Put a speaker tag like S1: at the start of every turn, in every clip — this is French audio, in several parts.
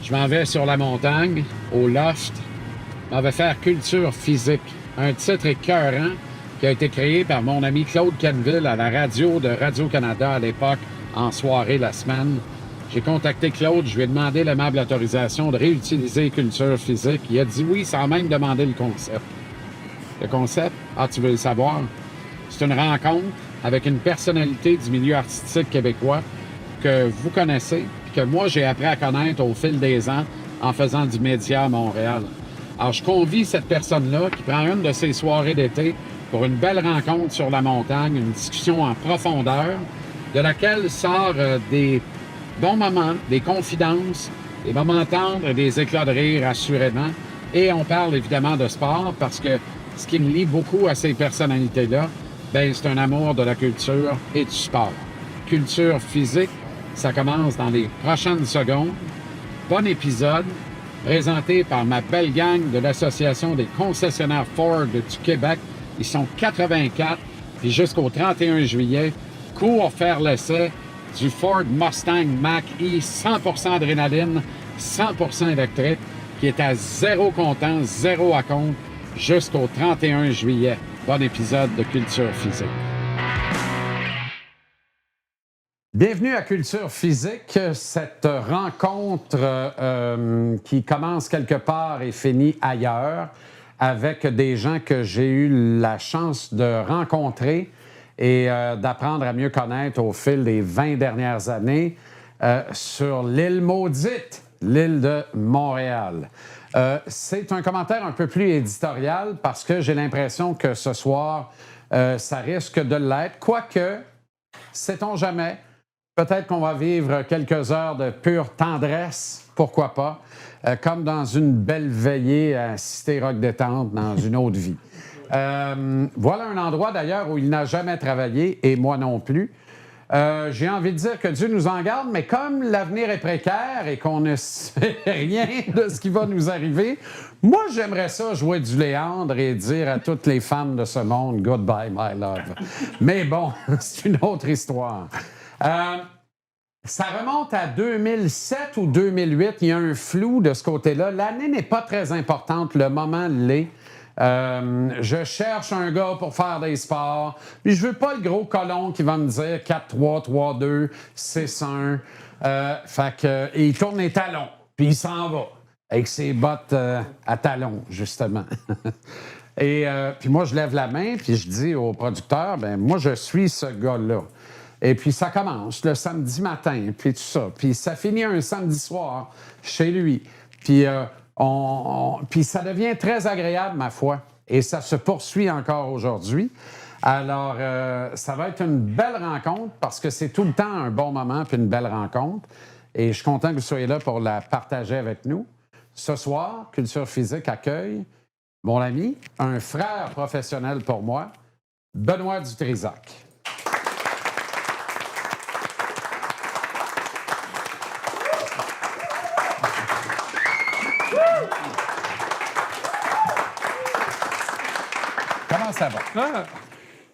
S1: Je m'en vais sur la montagne, au Loft. Je m'en vais faire culture physique. Un titre écœurant qui a été créé par mon ami Claude Canville à la radio de Radio-Canada à l'époque, en soirée la semaine. J'ai contacté Claude, je lui ai demandé l'aimable autorisation de réutiliser culture physique. Il a dit oui, sans même demander le concept. Le concept, tu veux le savoir? C'est une rencontre avec une personnalité du milieu artistique québécois que vous connaissez, puis que moi, j'ai appris à connaître au fil des ans en faisant du média à Montréal. Alors, je convie cette personne-là qui prend une de ses soirées d'été pour une belle rencontre sur la montagne, une discussion en profondeur, de laquelle sort des bons moments, des confidences, des moments tendres, des éclats de rire, assurément. Et on parle évidemment de sport parce que ce qui me lie beaucoup à ces personnalités-là, c'est un amour de la culture et du sport. Culture physique, ça commence dans les prochaines secondes. Bon épisode, présenté par ma belle gang de l'Association des concessionnaires Ford du Québec. Ils sont 84, puis jusqu'au 31 juillet, cours faire l'essai du Ford Mustang Mach-E 100% adrénaline, 100% électrique, qui est à zéro comptant, zéro à compte, jusqu'au 31 juillet. Bon épisode de Culture physique. Bienvenue à Culture physique, cette rencontre qui commence quelque part et finit ailleurs, avec des gens que j'ai eu la chance de rencontrer et d'apprendre à mieux connaître au fil des 20 dernières années sur l'île maudite, l'île de Montréal. C'est un commentaire un peu plus éditorial parce que j'ai l'impression que ce soir, ça risque de l'être. Quoique, sait-on jamais, peut-être qu'on va vivre quelques heures de pure tendresse, pourquoi pas, comme dans une belle veillée à Cité Rock Détente dans une autre vie. Voilà un endroit d'ailleurs où il n'a jamais travaillé, et moi non plus. J'ai envie de dire que Dieu nous en garde, mais comme l'avenir est précaire et qu'on ne sait rien de ce qui va nous arriver, moi, j'aimerais ça jouer du Léandre et dire à toutes les femmes de ce monde « Goodbye, my love ». Mais bon, c'est une autre histoire. Ça remonte à 2007 ou 2008. Il y a un flou de ce côté-là. L'année n'est pas très importante. Le moment l'est. Je cherche un gars pour faire des sports. Puis je veux pas le gros colon qui va me dire 4-3, 3-2, 6-1. Fait que, et il tourne les talons. Puis il s'en va avec ses bottes à talons, justement. Et puis moi, je lève la main puis je dis au producteur, moi, je suis ce gars-là. Et puis ça commence le samedi matin, puis tout ça. Puis ça finit un samedi soir chez lui. Puis puis ça devient très agréable, ma foi. Et ça se poursuit encore aujourd'hui. Alors, ça va être une belle rencontre parce que c'est tout le temps un bon moment puis une belle rencontre. Et je suis content que vous soyez là pour la partager avec nous. Ce soir, Culture physique accueille mon ami, un frère professionnel pour moi, Benoît Dutrisac. Comment ça va?
S2: Ah,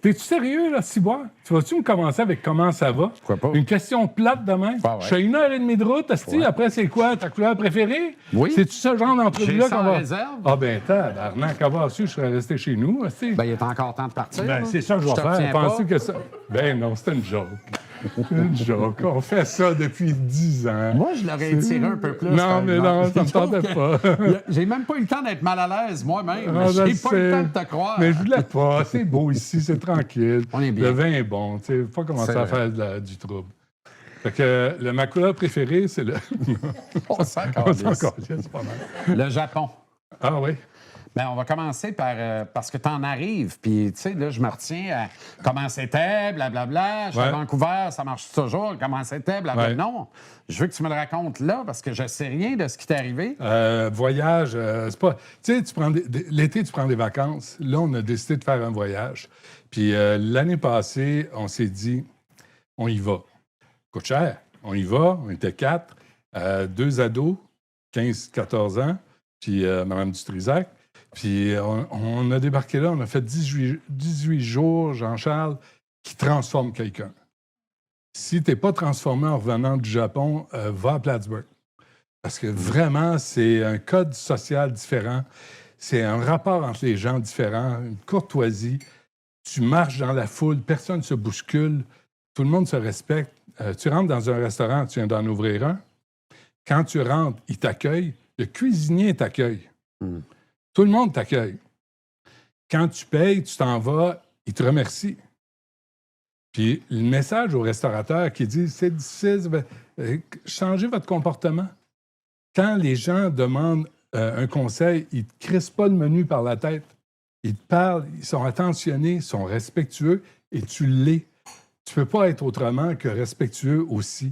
S2: t'es-tu sérieux, là, Ciboire? Tu vas-tu me commencer avec comment ça va?
S1: Pourquoi pas?
S2: Une question plate demain?
S1: Ah ouais.
S2: Je fais 1h30 de route, asti. Ouais. Après, c'est quoi? Ta couleur préférée?
S1: Oui.
S2: C'est-tu ce genre d'entrevue-là
S1: J'ai
S2: qu'on va...
S1: réserve.
S2: Ah ben, tabarnak, avoir su, je serais resté chez nous, asti.
S1: Il est encore temps de partir.
S2: Ben,
S1: là.
S2: c'est ça que je vais faire. Pensez que ça... Ben non, c'était une joke. Une joke. On fait ça depuis 10 ans.
S1: Moi, je l'aurais étiré un peu plus.
S2: Non, mais non, ça me tentait pas.
S1: J'ai même pas eu le temps d'être mal à l'aise moi-même.
S2: Ah,
S1: J'ai pas eu le temps de te croire.
S2: Mais je voulais pas. C'est beau ici, c'est tranquille.
S1: On est bien.
S2: Le vin est bon. Tu sais, faut pas commencer à faire du trouble. Fait que ma couleur préférée, c'est le...
S1: On s'en calisse.
S2: C'est pas mal.
S1: Le Japon.
S2: Ah oui?
S1: On va commencer parce que tu en arrives, puis tu sais, là, je me retiens à comment c'était, blablabla. Je suis à Vancouver, ça marche toujours, comment c'était, blablabla. Non, je veux que tu me le racontes là, parce que je sais rien de ce qui t'est arrivé.
S2: Voyage, c'est pas... Tu sais, l'été, tu prends des vacances. Là, on a décidé de faire un voyage. Puis l'année passée, on s'est dit, on y va. Coûte cher. On y va, on était 4, 2 ados, 15-14 ans, puis Mme Dutrisac. Puis on a débarqué là, on a fait 18 jours, Jean-Charles, qui transforment quelqu'un. Si tu n'es pas transformé en revenant du Japon, va à Plattsburgh. Parce que vraiment, c'est un code social différent. C'est un rapport entre les gens différent, une courtoisie. Tu marches dans la foule, personne ne se bouscule, tout le monde se respecte. Tu rentres dans un restaurant, tu viens d'en ouvrir un. Quand tu rentres, il t'accueille. Le cuisinier t'accueille. Tout le monde t'accueille. Quand tu payes, tu t'en vas, il te remercie. Puis le message au restaurateur qui dit « c'est difficile, changez votre comportement ». Quand les gens demandent un conseil, ils ne te crissent pas le menu par la tête. Ils te parlent, ils sont attentionnés, ils sont respectueux et tu l'es. Tu ne peux pas être autrement que respectueux aussi.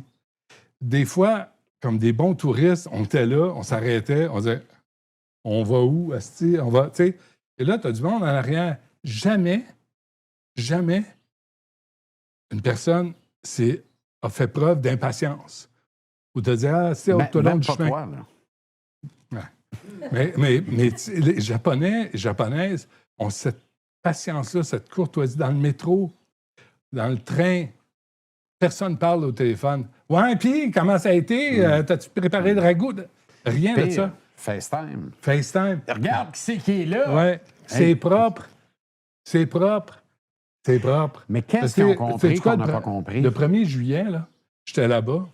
S2: Des fois, comme des bons touristes, on était là, on s'arrêtait, on disait « on va où, asti? On va... » Et là, tu as du monde en arrière. Jamais une personne a fait preuve d'impatience. Ou te dire « ah, c'est tout le long du chemin. »
S1: Toi, là.
S2: Ouais. Mais les Japonais et Japonaises ont cette patience-là, cette courtoisie dans le métro, dans le train. Personne ne parle au téléphone. « Ouais, puis, comment ça a été? T'as-tu préparé le ragoût? » Rien de ça.
S1: FaceTime.
S2: FaceTime.
S1: Regarde qui est là.
S2: Ouais. C'est propre. C'est propre. C'est propre.
S1: Mais qu'est-ce qu'ils ont compris qu'on n'a pas compris?
S2: Le 1er juillet, là, j'étais là-bas.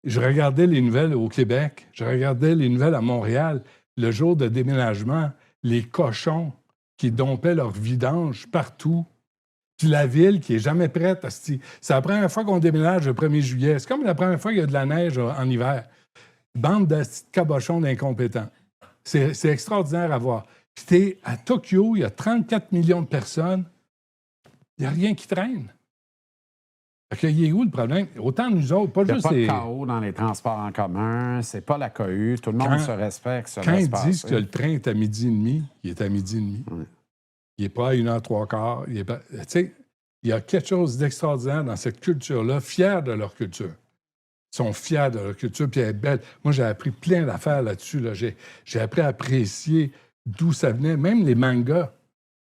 S2: Je regardais les nouvelles au Québec. Je regardais les nouvelles à Montréal. Le jour de déménagement, les cochons qui dompaient leurs vidanges partout. Puis la ville qui n'est jamais prête. C'est la première fois qu'on déménage le 1er juillet. C'est comme la première fois qu'il y a de la neige en hiver. Bande de cabochons d'incompétents. C'est extraordinaire à voir. Puis t'es à Tokyo, il y a 34 millions de personnes. Il n'y a rien qui traîne. Fait qu'il est où le problème? Autant nous autres, pas juste
S1: les...
S2: Il
S1: n'y a pas de chaos dans les transports en commun, c'est pas la cohue, tout le monde se respecte,
S2: Quand ils disent que le train est à 12h30, il est à 12h30.
S1: Oui.
S2: Il n'est pas à 1h15. Tu sais, il y a quelque chose d'extraordinaire dans cette culture-là, fiers de leur culture. Ils sont fiers de leur culture, puis elle est belle. Moi, j'ai appris plein d'affaires là-dessus. Là. J'ai appris à apprécier d'où ça venait. Même les mangas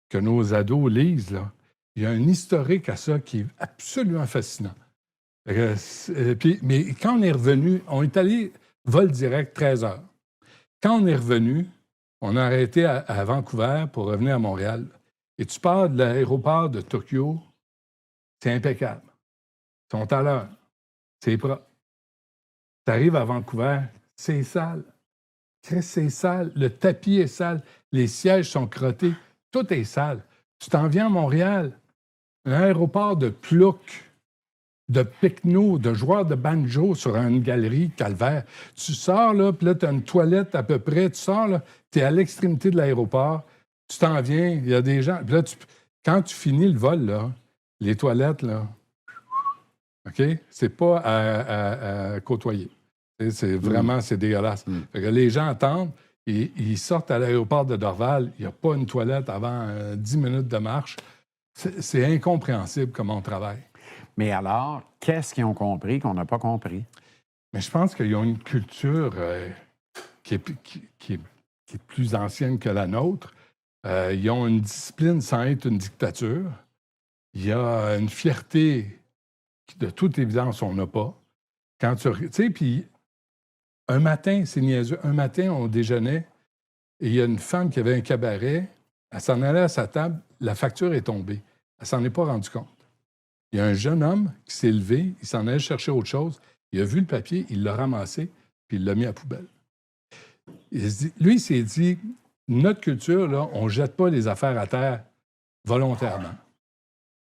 S2: que nos ados lisent, là. Il y a un historique à ça qui est absolument fascinant. Mais quand on est revenu, on est allé vol direct 13 heures. Quand on est revenu, on a arrêté à Vancouver pour revenir à Montréal. Et tu pars de l'aéroport de Tokyo, c'est impeccable. Ils sont à l'heure. C'est propre. Tu arrives à Vancouver, c'est sale. C'est sale. Le tapis est sale. Les sièges sont crottés. Tout est sale. Tu t'en viens à Montréal. Un aéroport de ploucs, de picno, de joueurs de banjo sur une galerie calvaire. Tu sors, là, puis là, tu as une toilette à peu près. Tu sors, là, tu es à l'extrémité de l'aéroport. Tu t'en viens, il y a des gens. Puis là, quand tu finis le vol, là, les toilettes, là, OK? C'est pas à côtoyer. C'est vraiment, c'est dégueulasse. Fait que les gens attendent, et ils sortent à l'aéroport de Dorval. Il n'y a pas une toilette avant 10 minutes de marche. C'est incompréhensible comment on travaille.
S1: Mais alors, qu'est-ce qu'ils ont compris qu'on n'a pas compris?
S2: Mais je pense qu'ils ont une culture qui est plus ancienne que la nôtre. Ils ont une discipline sans être une dictature. Il y a une fierté que, de toute évidence, on n'a pas. Quand tu sais, puis un matin, c'est niaiseux, un matin, on déjeunait et il y a une femme qui avait un cabaret. Elle s'en allait à sa table, la facture est tombée. Elle s'en est pas rendue compte. Il y a un jeune homme qui s'est levé, il s'en allait chercher autre chose, il a vu le papier, il l'a ramassé, puis il l'a mis à la poubelle. Lui, il s'est dit, notre culture, là, on ne jette pas les affaires à terre volontairement.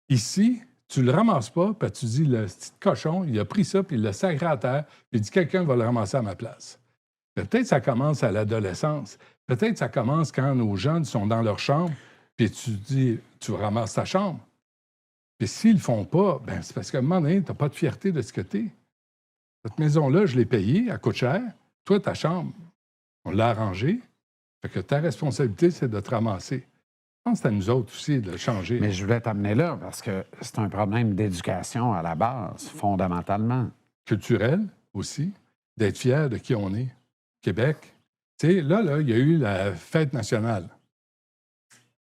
S2: Ici, tu ne le ramasses pas, puis tu dis, le petit cochon, il a pris ça, puis il l'a sacré à terre, puis il dit, quelqu'un va le ramasser à ma place. Peut-être que ça commence à l'adolescence. Peut-être que ça commence quand nos jeunes sont dans leur chambre, puis tu dis, tu ramasses ta chambre. Puis s'ils ne le font pas, ben c'est parce qu'à un moment donné, tu n'as pas de fierté de ce que tu es. Cette maison-là, je l'ai payée, elle coûte cher. Toi, ta chambre, on l'a arrangée. Fait que ta responsabilité, c'est de te ramasser. Je pense que c'est à nous autres aussi de le changer.
S1: Mais je voulais t'amener là parce que c'est un problème d'éducation à la base, fondamentalement.
S2: Culturel aussi, d'être fier de qui on est. Québec. Tu sais, là, il y a eu la fête nationale.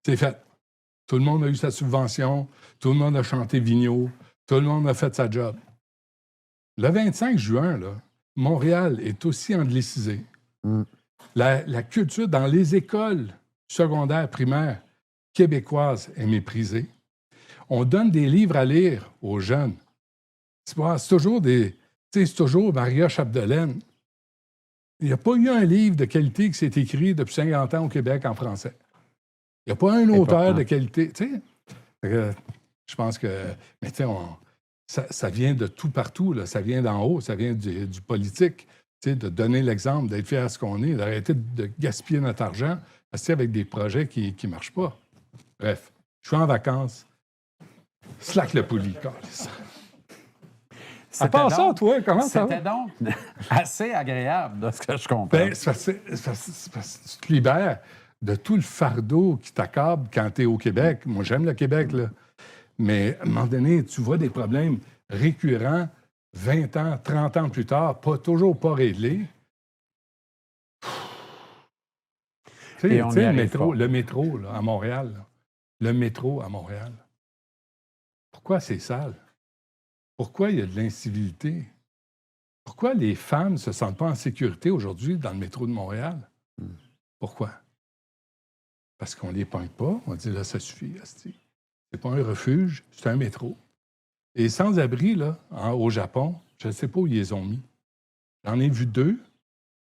S2: C'est fait. Tout le monde a eu sa subvention, tout le monde a chanté Vigneault, tout le monde a fait sa job. Le 25 juin, là, Montréal est aussi anglicisé. La culture dans les écoles secondaires, primaires québécoises est méprisée. On donne des livres à lire aux jeunes. C'est toujours c'est toujours Maria Chapdelaine. Il n'y a pas eu un livre de qualité qui s'est écrit depuis 50 ans au Québec en français. Il n'y a pas un auteur de qualité. Je pense que... Mais tu sais, ça vient de tout partout. Là. Ça vient d'en haut. Ça vient du politique. De donner l'exemple, d'être fier à ce qu'on est, d'arrêter de gaspiller notre argent avec des projets qui ne marchent pas. Bref, je suis en vacances. Slack le poulie, câlisse. À part ça, toi, comment ça va?
S1: C'était donc assez agréable, de ce que je comprends.
S2: Ben, c'est parce que tu te libères de tout le fardeau qui t'accable quand tu es au Québec. Moi, j'aime le Québec, là. Mais à un moment donné, tu vois des problèmes récurrents 20 ans, 30 ans plus tard, toujours pas réglés. Tu sais, le métro là, à Montréal. Là. Le métro à Montréal. Pourquoi c'est sale? Pourquoi il y a de l'incivilité? Pourquoi les femmes ne se sentent pas en sécurité aujourd'hui dans le métro de Montréal? Pourquoi? Parce qu'on ne les pointe pas. On dit, là, ça suffit. C'est pas un refuge, c'est un métro. Et sans-abri, là, au Japon, je ne sais pas où ils les ont mis. J'en ai vu 2,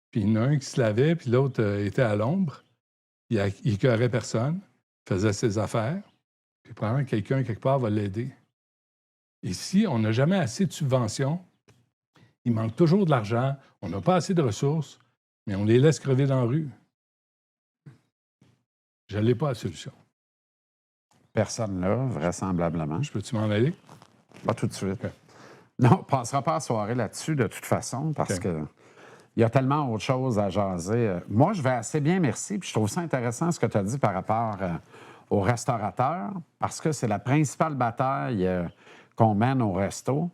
S2: puis il y en a un qui se lavait, puis l'autre était à l'ombre. Il écœurait personne, faisait ses affaires, puis probablement quelqu'un, quelque part, va l'aider. Ici, on n'a jamais assez de subventions. Il manque toujours de l'argent. On n'a pas assez de ressources, mais on les laisse crever dans la rue. Je n'ai pas la solution.
S1: Personne là, vraisemblablement.
S2: Je peux-tu m'en aller?
S1: Pas tout de suite.
S2: Okay.
S1: Non, on ne passera pas la soirée là-dessus, de toute façon, parce que il y a tellement autre chose à jaser. Moi, je vais assez bien, merci. Puis je trouve ça intéressant ce que tu as dit par rapport aux restaurateurs, parce que c'est la principale bataille qu'on mène au resto,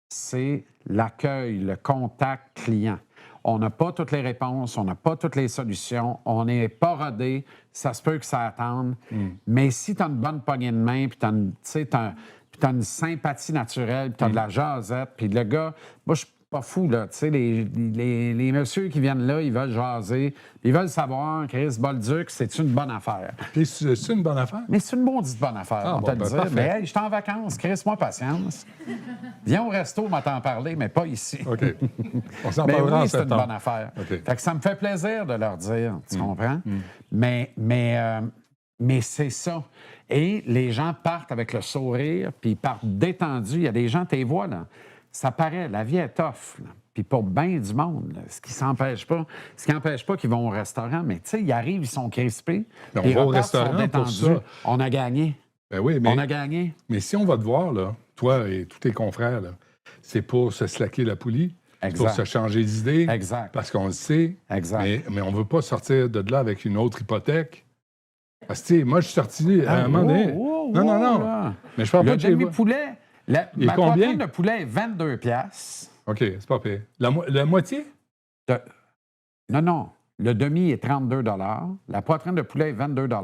S1: c'est l'accueil, le contact client. On n'a pas toutes les réponses, on n'a pas toutes les solutions, on n'est pas rodé, ça se peut que ça attende. Mais si tu as une bonne poignée de main, puis tu as une sympathie naturelle, puis tu as de la jasette, puis le gars, moi, je suis pas fou, là. Tu sais, les messieurs qui viennent là, ils veulent jaser, ils veulent savoir, Chris Bolduc, c'est une bonne affaire.
S2: Puis c'est une bonne affaire?
S1: Mais c'est une maudite bonne affaire, on te le dit. Mais hey, je suis en vacances, Chris-moi patience. Viens au resto, on va t'en parler, mais pas ici.
S2: OK. On s'en
S1: mais
S2: parlera
S1: oui,
S2: en
S1: c'est une
S2: septembre.
S1: bonne affaire.
S2: Okay.
S1: Fait que ça me fait plaisir de leur dire, tu comprends? Mais c'est ça. Et les gens partent avec le sourire, puis ils partent détendus. Il y a des gens, tu les vois, là. Ça paraît, la vie est tough, là. Puis pour bien du monde, là, ce qui n'empêche pas qu'ils vont au restaurant, mais tu sais, ils arrivent, ils sont crispés,
S2: on
S1: puis ils
S2: va au
S1: repartent,
S2: restaurant
S1: sont détendus.
S2: pour ça.
S1: On a gagné.
S2: Ben oui, mais,
S1: on a gagné.
S2: Mais si on va te voir, là, toi et tous tes confrères, là, c'est pour se slacker la poulie, c'est pour se changer d'idée, parce qu'on le sait, mais on ne veut pas sortir de là avec une autre hypothèque. Parce que, moi, je suis sorti à un moment donné. Non.
S1: Là.
S2: Mais je parle pas
S1: de demi-poulet. Ma poitrine de poulet est 22 $.
S2: OK, c'est pas pire. La moitié?
S1: Non. Le demi est 32 $. La poitrine de poulet est 22 $.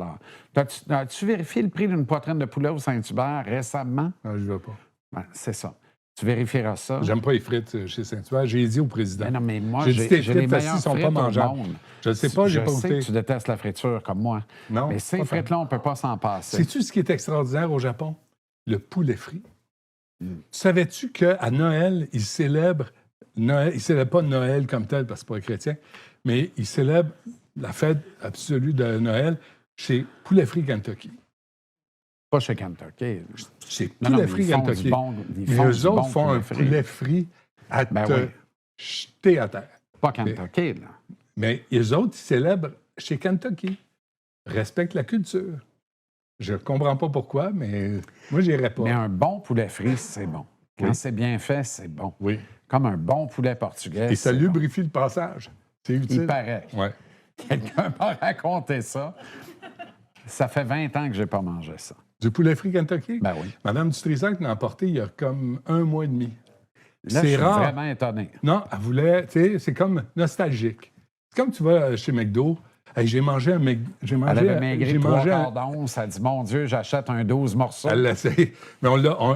S1: As-tu vérifié le prix d'une poitrine de poulet au Saint-Hubert récemment?
S2: Non, je ne veux pas.
S1: Ben, c'est ça. Tu vérifieras ça.
S2: J'aime pas les frites chez Saint-Hubert. J'ai dit au président.
S1: Non, mais moi,
S2: j'ai dit tes
S1: les
S2: frites
S1: meilleures
S2: ne sont
S1: frites
S2: pas mangeables. Je ne sais pas, j'ai pas
S1: Je sais
S2: goûté.
S1: que tu détestes la friture comme moi.
S2: Non.
S1: Mais ces frites-là, on ne peut pas s'en passer.
S2: Sais-tu ce qui est extraordinaire au Japon? Le poulet frit. Savais-tu qu'à Noël, ils célèbrent Noël? Ils ne célèbrent pas Noël comme tel, parce que c'est pas chrétien, mais ils célèbrent la fête absolue de Noël chez Poulet Frit Kentucky.
S1: Pas chez Kentucky.
S2: Chez Poulet Frit Kentucky. Mais eux autres font un poulet frit à te jeter à terre.
S1: Pas Kentucky, là.
S2: Mais eux autres, ils célèbrent chez Kentucky. Respectent la culture. Je ne comprends pas pourquoi, mais moi, je n'irais pas.
S1: Mais un bon poulet frit, c'est bon. Quand c'est bien fait, c'est bon.
S2: Oui.
S1: Comme un bon poulet portugais.
S2: Et ça lubrifie le passage. C'est utile.
S1: Il paraît.
S2: Ouais.
S1: Quelqu'un m'a raconté ça. Ça fait 20 ans que je n'ai pas mangé ça.
S2: Du poulet frit Kentucky?
S1: Ben oui.
S2: Madame Dutrisac l'a emporté il y a comme 1 mois et demi.
S1: Là, je suis vraiment étonné.
S2: Non, elle voulait, tu sais, c'est comme nostalgique. C'est comme tu vas chez McDo Hey, j'ai mangé un...
S1: Elle avait maigri 3 quarts d'once. Elle dit, mon Dieu, j'achète un 12 morceaux.
S2: Elle l'essaie. Mais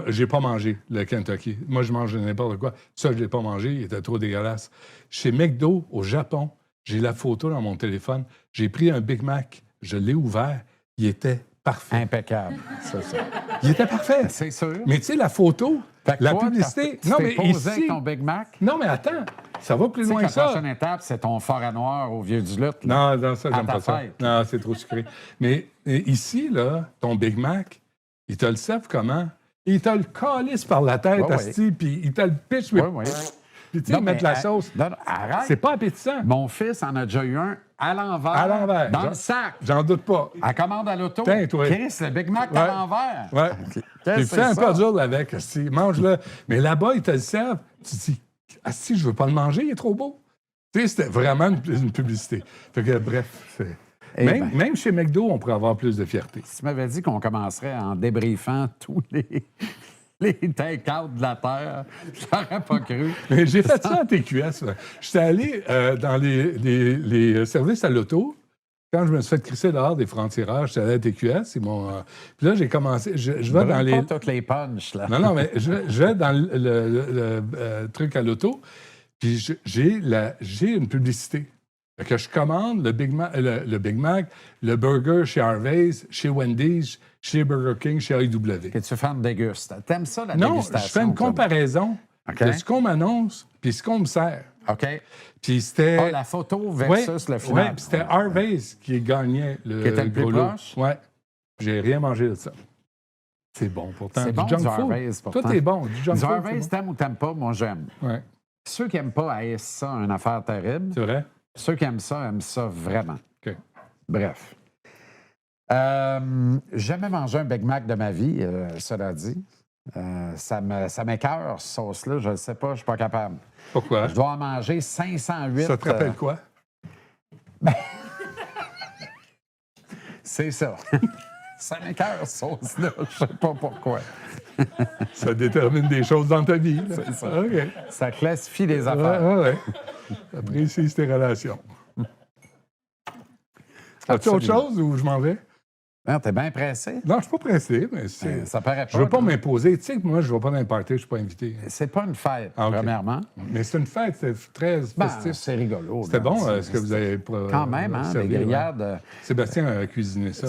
S2: j'ai pas mangé le Kentucky. Moi, je mange n'importe quoi. Ça, je l'ai pas mangé. Il était trop dégueulasse. Chez McDo, au Japon, j'ai la photo dans mon téléphone. J'ai pris un Big Mac. Je l'ai ouvert. Il était parfait.
S1: Impeccable, c'est ça.
S2: Il était parfait.
S1: C'est sûr.
S2: Mais tu sais, la photo, la publicité...
S1: Tu t'es posé avec ton Big Mac?
S2: Non, mais attends. Ça va plus loin que ça.
S1: La prochaine étape, c'est ton fort à noir au vieux du lutte.
S2: Non, ça, j'aime pas ça.
S1: Fête.
S2: Non, c'est trop sucré. Mais ici, là, ton Big Mac, il te le serve comment? Il te le calisse par la tête, asti, puis il te le pitch. Puis tu sais, mettre la sauce.
S1: Non, arrête.
S2: C'est pas appétissant.
S1: Mon fils en a déjà eu un à l'envers.
S2: À l'envers.
S1: Dans le sac.
S2: J'en doute pas.
S1: À commande à l'auto.
S2: Tiens, toi.
S1: Chris, le Big Mac à l'envers.
S2: Ouais. J'ai fait un puzzle avec, asti. Mange-le. Mais là-bas, ils te le servent. Tu te dis, asti, je veux pas le manger, il est trop beau. Tu sais, c'était vraiment une publicité. Fait que, bref, même chez McDo, on pourrait avoir plus de fierté.
S1: Si tu m'avais dit qu'on commencerait en débriefant tous les take-out de la Terre, j'aurais pas cru.
S2: Mais j'ai fait ça à TQS. J'étais allé dans les services à l'auto. Quand je me suis fait crisser dehors des francs-tireurs, j'étais allé à TQS. Puis là, j'ai commencé... Je vais dans les...
S1: pas toutes les punches, là.
S2: Non, mais je vais dans le truc à l'auto. Puis j'ai une publicité. Fait que je commande le Big Mac, le burger chez Harvey's, chez Wendy's, chez Burger King, chez AEW.
S1: Que tu fais une déguste. T'aimes ça, la
S2: dégustation?
S1: dégustation?
S2: Non, je fais une comparaison de ce qu'on m'annonce puis ce qu'on me sert.
S1: OK.
S2: Puis c'était...
S1: la photo versus le final.
S2: Oui, puis c'était Harvey's qui gagnait le
S1: qui était le plus proche?
S2: Oui. J'ai rien mangé de ça. C'est bon, pourtant.
S1: C'est bon, du Harvey's, pourtant.
S2: Tout est bon. Du junk food,
S1: Harvey's, t'aimes ou t'aimes pas? Moi, j'aime.
S2: Ouais.
S1: Ceux qui n'aiment pas haïssent ça, une affaire terrible.
S2: C'est vrai?
S1: Ceux qui aiment ça vraiment.
S2: OK.
S1: Bref. Jamais mangé un Big Mac de ma vie, cela dit. Ça m'écoeure, cette sauce-là. Je ne sais pas, je ne suis pas capable.
S2: Pourquoi?
S1: Je dois en manger 508.
S2: Ça te rappelle quoi?
S1: C'est ça. Ça m'écoeure, cette sauce-là. Je ne sais pas pourquoi.
S2: Ça détermine des choses dans ta vie.
S1: C'est ça.
S2: OK.
S1: Ça classifie les affaires.
S2: Oui. Ça précise tes relations. As-tu autre chose ou je m'en vais?
S1: Non, t'es bien pressé.
S2: Non, je suis pas pressé, mais
S1: ça paraît pas.
S2: Je veux pas m'imposer. Tu sais que moi, je ne vais pas dans un party, je ne suis pas invité.
S1: C'est pas une fête, premièrement.
S2: Mais c'est une fête, c'est très festif.
S1: C'est rigolo.
S2: C'était bon, ce que vous avez...
S1: Quand même, hein, les grillades...
S2: Sébastien a cuisiné ça.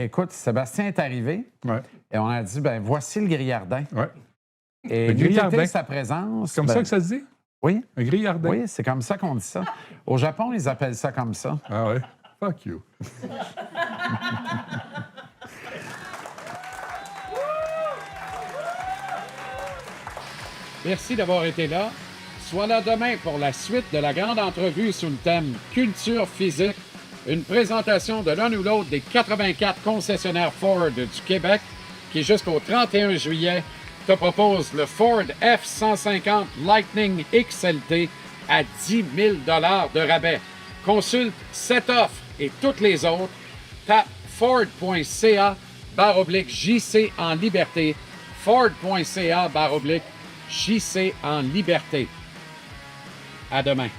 S1: Écoute, Sébastien est arrivé et on a dit, voici le grillardin.
S2: Ouais.
S1: Et grillardin, sa présence...
S2: C'est comme ça que ça se dit?
S1: Oui.
S2: Un grillardin?
S1: Oui, c'est comme ça qu'on dit ça. Au Japon, ils appellent ça comme ça.
S2: Ah ouais? Fuck you.
S3: Merci d'avoir été là. Sois là demain pour la suite de la grande entrevue sous le thème Culture physique, une présentation de l'un ou l'autre des 84 concessionnaires Ford du Québec qui, jusqu'au 31 juillet, te propose le Ford F-150 Lightning XLT à 10 000 $ de rabais. Consulte cette offre et toutes les autres. Tape Ford.ca/JC en liberté. Ford.ca/JC en liberté. À demain.